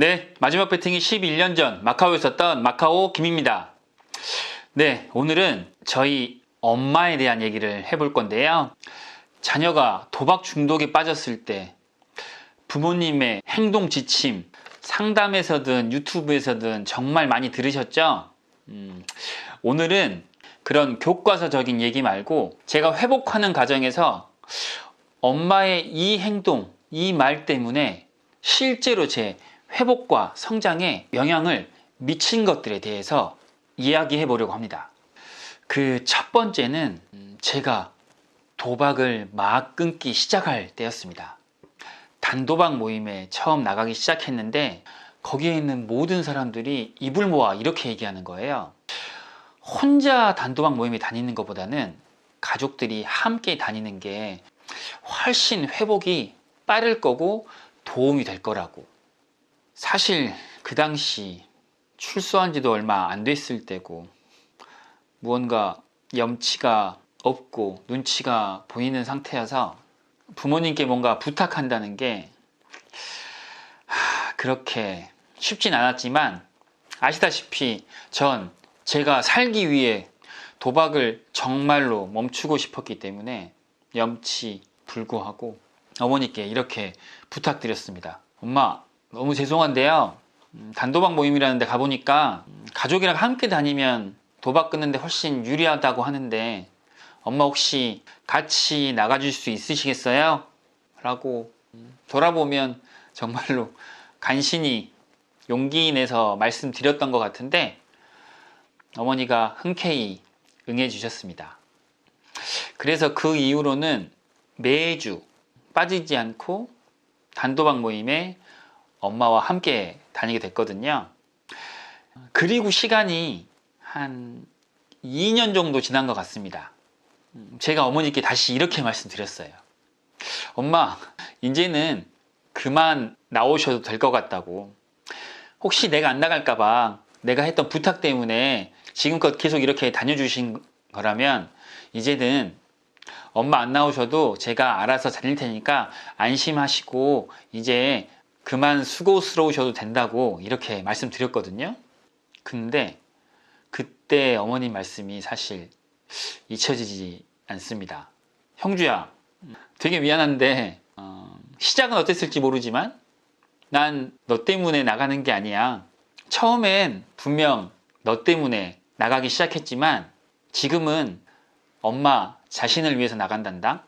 네, 마지막 배팅이 11년 전 마카오에 있었던 마카오 김입니다. 네, 오늘은 저희 엄마에 대한 얘기를 해볼 건데요. 자녀가 도박 중독에 빠졌을 때 부모님의 행동 지침, 상담에서든 유튜브에서든 정말 많이 들으셨죠? 오늘은 그런 교과서적인 얘기 말고 제가 회복하는 과정에서 엄마의 이 행동, 이 말 때문에 실제로 제 회복과 성장에 영향을 미친 것들에 대해서 이야기해 보려고 합니다. 그 첫 번째는 제가 도박을 막 끊기 시작할 때였습니다. 단도박 모임에 처음 나가기 시작했는데 거기에 있는 모든 사람들이 입을 모아 이렇게 얘기하는 거예요. 혼자 단도박 모임에 다니는 것보다는 가족들이 함께 다니는 게 훨씬 회복이 빠를 거고 도움이 될 거라고. 사실 그 당시 출소한 지도 얼마 안 됐을 때고 무언가 염치가 없고 눈치가 보이는 상태여서 부모님께 뭔가 부탁한다는 게 그렇게 쉽진 않았지만 아시다시피 전 제가 살기 위해 도박을 정말로 멈추고 싶었기 때문에 염치 불구하고 어머니께 이렇게 부탁드렸습니다. 엄마, 너무 죄송한데요. 단도박 모임이라는 데 가보니까 가족이랑 함께 다니면 도박 끊는데 훨씬 유리하다고 하는데 엄마 혹시 같이 나가줄 수 있으시겠어요? 라고 돌아보면 정말로 간신히 용기 내서 말씀드렸던 것 같은데 어머니가 흔쾌히 응해 주셨습니다. 그래서 그 이후로는 매주 빠지지 않고 단도박 모임에 엄마와 함께 다니게 됐거든요. 그리고 시간이 한 2년 정도 지난 것 같습니다. 제가 어머니께 다시 이렇게 말씀드렸어요. 엄마, 이제는 그만 나오셔도 될 것 같다고. 혹시 내가 안 나갈까봐 내가 했던 부탁 때문에 지금껏 계속 이렇게 다녀주신 거라면 이제는 엄마 안 나오셔도 제가 알아서 다닐 테니까 안심하시고 이제 그만 수고스러우셔도 된다고 이렇게 말씀드렸거든요. 근데 그때 어머님 말씀이 사실 잊혀지지 않습니다. 형주야, 되게 미안한데 시작은 어땠을지 모르지만 난 너 때문에 나가는 게 아니야. 처음엔 분명 너 때문에 나가기 시작했지만 지금은 엄마 자신을 위해서 나간단다.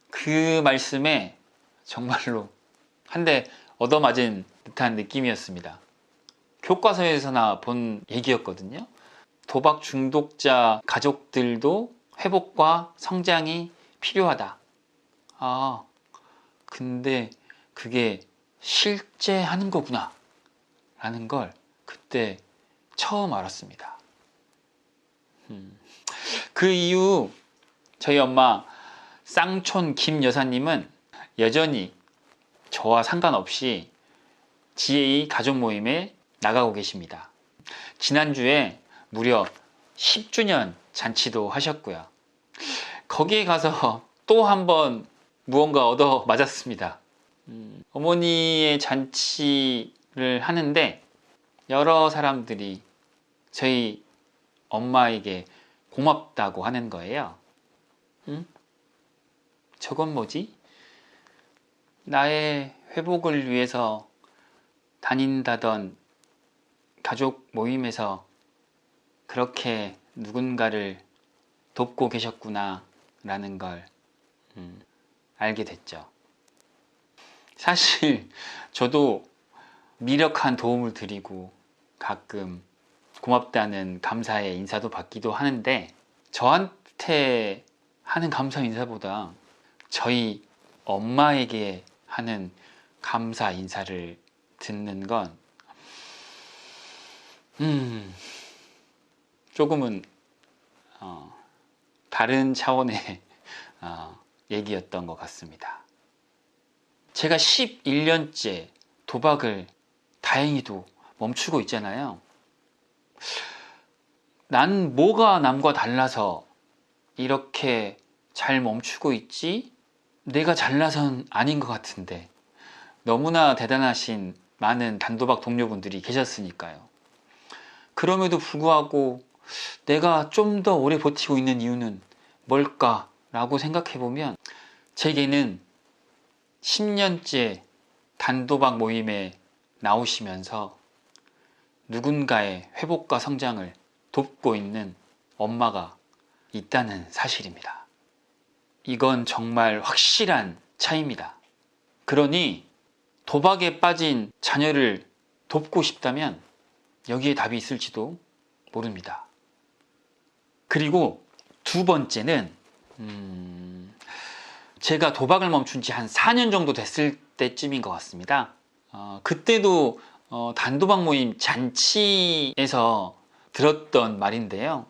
그 말씀에 정말로 한 대 얻어맞은 듯한 느낌이었습니다. 교과서에서나 본 얘기였거든요. 도박 중독자 가족들도 회복과 성장이 필요하다. 아, 근데 그게 실제 하는 거구나 라는 걸 그때 처음 알았습니다. 그 이후 저희 엄마 쌍촌 김 여사님은 여전히 저와 상관없이 GA 가족 모임에 나가고 계십니다. 지난주에 무려 10주년 잔치도 하셨고요. 거기에 가서 또 한 번 무언가 얻어 맞았습니다. 어머니의 잔치를 하는데 여러 사람들이 저희 엄마에게 고맙다고 하는 거예요. 저건 뭐지? 나의 회복을 위해서 다닌다던 가족 모임에서 그렇게 누군가를 돕고 계셨구나 라는 걸 알게 됐죠. 사실 저도 미력한 도움을 드리고 가끔 고맙다는 감사의 인사도 받기도 하는데 저한테 하는 감사 인사보다 저희 엄마에게 하는 감사 인사를 듣는 건 조금은 다른 차원의 얘기였던 것 같습니다. 제가 11년째 도박을 다행히도 멈추고 있잖아요. 난 뭐가 남과 달라서 이렇게 잘 멈추고 있지? 내가 잘나선 아닌 것 같은데 너무나 대단하신 많은 단도박 동료분들이 계셨으니까요. 그럼에도 불구하고 내가 좀 더 오래 버티고 있는 이유는 뭘까라고 생각해보면 제게는 10년째 단도박 모임에 나오시면서 누군가의 회복과 성장을 돕고 있는 엄마가 있다는 사실입니다. 이건 정말 확실한 차이입니다. 그러니 도박에 빠진 자녀를 돕고 싶다면 여기에 답이 있을지도 모릅니다. 그리고 두 번째는 제가 도박을 멈춘 지 한 4년 정도 됐을 때쯤인 것 같습니다. 그때도 단도박 모임 잔치에서 들었던 말인데요.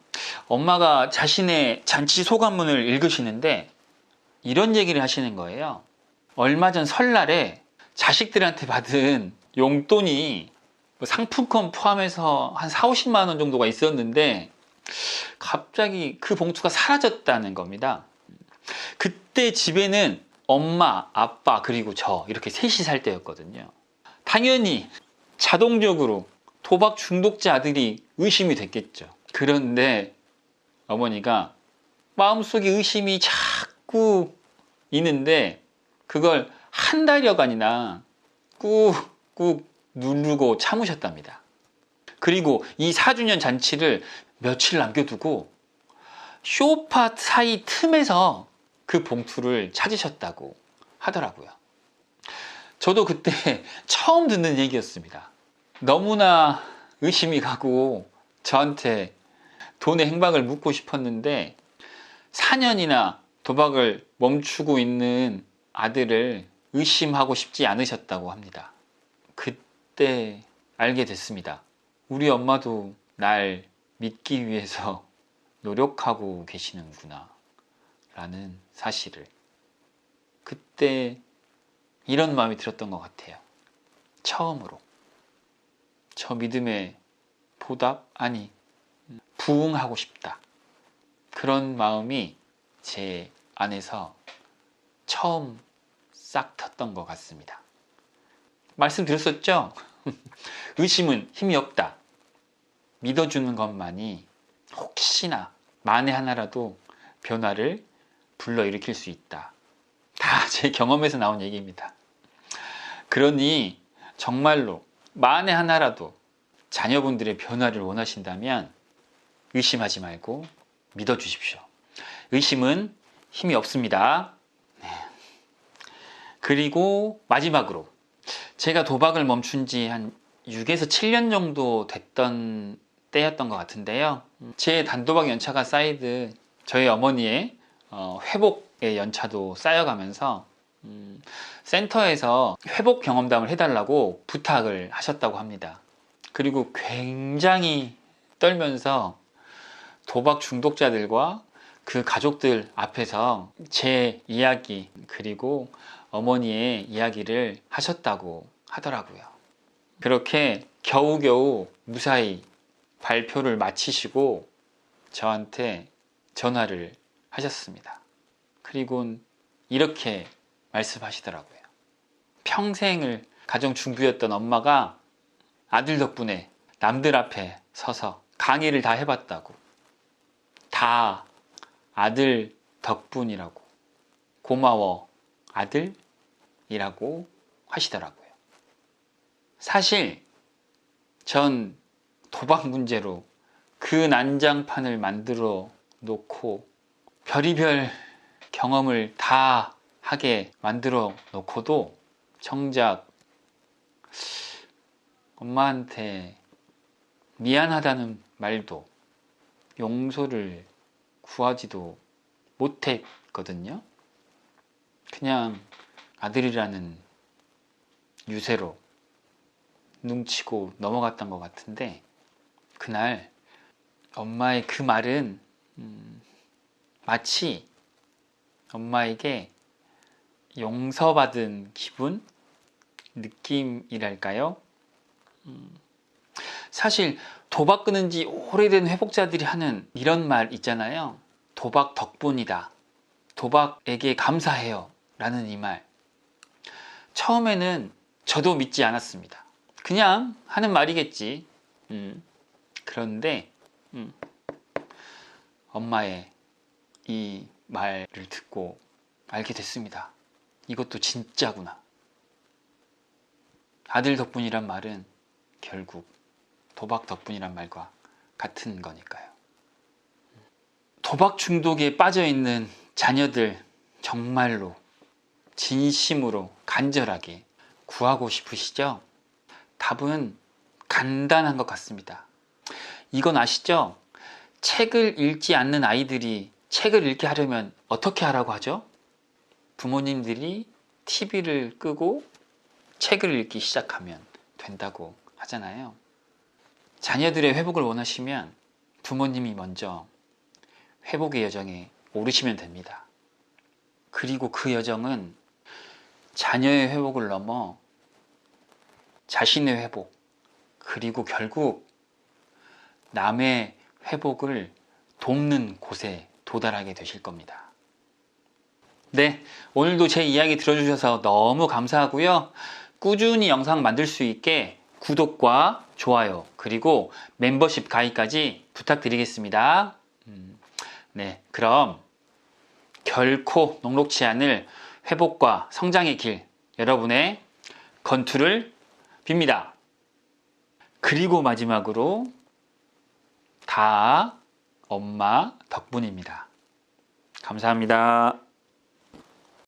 엄마가 자신의 잔치 소감문을 읽으시는데 이런 얘기를 하시는 거예요. 얼마 전 설날에 자식들한테 받은 용돈이 상품권 포함해서 한 4, 50만 원 정도가 있었는데 갑자기 그 봉투가 사라졌다는 겁니다. 그때 집에는 엄마, 아빠 그리고 저 이렇게 셋이 살 때였거든요. 당연히 자동적으로 도박 중독자 아들이 의심이 됐겠죠. 그런데 어머니가 마음속에 의심이 자꾸 있는데 그걸 한 달여간이나 꾹꾹 누르고 참으셨답니다. 그리고 이 4주년 잔치를 며칠 남겨두고 쇼파 사이 틈에서 그 봉투를 찾으셨다고 하더라고요. 저도 그때 처음 듣는 얘기였습니다. 너무나 의심이 가고 저한테 돈의 행방을 묻고 싶었는데 4년이나 도박을 멈추고 있는 아들을 의심하고 싶지 않으셨다고 합니다. 그때 알게 됐습니다. 우리 엄마도 날 믿기 위해서 노력하고 계시는구나 라는 사실을 그때 이런 마음이 들었던 것 같아요. 처음으로 저 믿음에 보답? 아니 부응하고 싶다. 그런 마음이 제 안에서 처음 싹 텄던 것 같습니다. 말씀드렸었죠? 의심은 힘이 없다. 믿어주는 것만이 혹시나 만에 하나라도 변화를 불러일으킬 수 있다. 다 제 경험에서 나온 얘기입니다. 그러니 정말로 만에 하나라도 자녀분들의 변화를 원하신다면 의심하지 말고 믿어주십시오. 의심은 힘이 없습니다. 네. 그리고 마지막으로 제가 도박을 멈춘 지 한 6에서 7년 정도 됐던 때였던 것 같은데요. 제 단도박 연차가 쌓이듯 저희 어머니의 회복의 연차도 쌓여가면서 센터에서 회복 경험담을 해달라고 부탁을 하셨다고 합니다. 그리고 굉장히 떨면서 도박 중독자들과 그 가족들 앞에서 제 이야기 그리고 어머니의 이야기를 하셨다고 하더라고요. 그렇게 겨우겨우 무사히 발표를 마치시고 저한테 전화를 하셨습니다. 그리고는 이렇게 말씀하시더라고요. 평생을 가정중부였던 엄마가 아들 덕분에 남들 앞에 서서 강의를 다 해봤다고, 다 아들 덕분이라고, 고마워 아들이라고 하시더라고요. 사실 전 도박 문제로 그 난장판을 만들어 놓고 별의별 경험을 다 하게 만들어 놓고도 정작 엄마한테 미안하다는 말도 용서를 구하지도 못했거든요. 그냥 아들이라는 유세로 눈치고 넘어갔던 것 같은데 그날 엄마의 그 말은 마치 엄마에게 용서받은 기분? 느낌이랄까요? 사실 도박 끊은 지 오래된 회복자들이 하는 이런 말 있잖아요. 도박 덕분이다. 도박에게 감사해요. 라는 이 말. 처음에는 저도 믿지 않았습니다. 그냥 하는 말이겠지. 그런데 엄마의 이 말을 듣고 알게 됐습니다. 이것도 진짜구나. 아들 덕분이란 말은 결국 도박 덕분이란 말과 같은 거니까요. 도박 중독에 빠져있는 자녀들 정말로 진심으로 간절하게 구하고 싶으시죠? 답은 간단한 것 같습니다. 이건 아시죠? 책을 읽지 않는 아이들이 책을 읽게 하려면 어떻게 하라고 하죠? 부모님들이 TV를 끄고 책을 읽기 시작하면 된다고 하잖아요. 자녀들의 회복을 원하시면 부모님이 먼저 회복의 여정에 오르시면 됩니다. 그리고 그 여정은 자녀의 회복을 넘어 자신의 회복, 그리고 결국 남의 회복을 돕는 곳에 도달하게 되실 겁니다. 네, 오늘도 제 이야기 들어주셔서 너무 감사하고요. 꾸준히 영상 만들 수 있게 구독과 좋아요, 그리고 멤버십 가입까지 부탁드리겠습니다. 네, 그럼 결코 녹록치 않을 회복과 성장의 길, 여러분의 건투를 빕니다. 그리고 마지막으로 다 엄마 덕분입니다. 감사합니다.